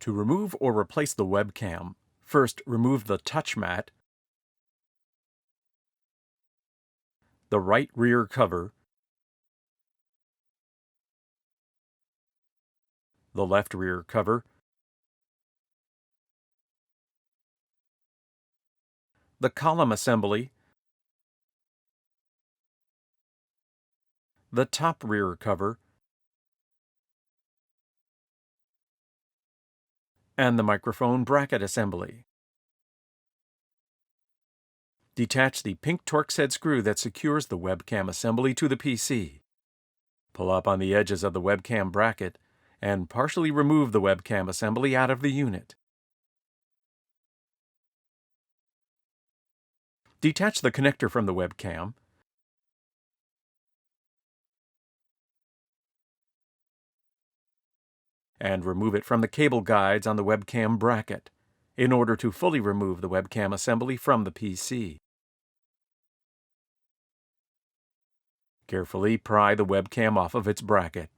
To remove or replace the webcam, first remove the touch mat, the right rear cover, the left rear cover, the column assembly, the top rear cover, and the microphone bracket assembly. Detach the pink Torx head screw that secures the webcam assembly to the PC. Pull up on the edges of the webcam bracket and partially remove the webcam assembly out of the unit. Detach the connector from the webcam and remove it from the cable guides on the webcam bracket in order to fully remove the webcam assembly from the PC. Carefully pry the webcam off of its bracket.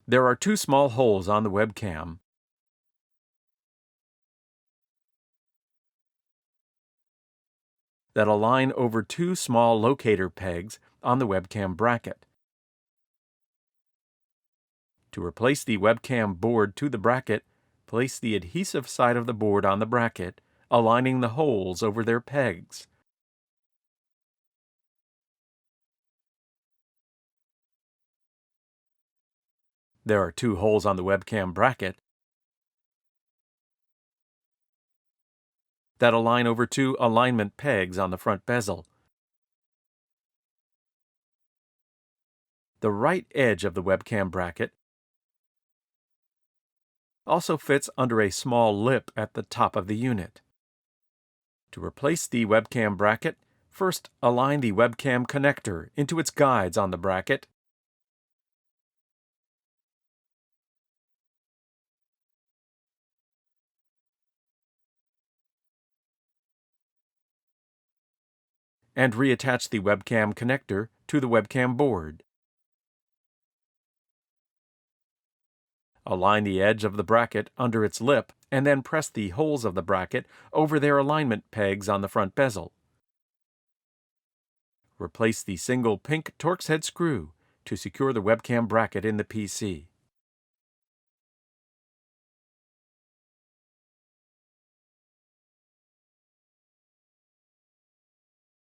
There are two small holes on the webcam. That align over two small locator pegs on the webcam bracket. To replace the webcam board to the bracket, place the adhesive side of the board on the bracket, aligning the holes over their pegs. There are two holes on the webcam bracket that align over two alignment pegs on the front bezel. The right edge of the webcam bracket also fits under a small lip at the top of the unit. To replace the webcam bracket, first align the webcam connector into its guides on the bracket. And reattach the webcam connector to the webcam board. Align the edge of the bracket under its lip and then press the holes of the bracket over their alignment pegs on the front bezel. Replace the single pink Torx head screw to secure the webcam bracket in the PC.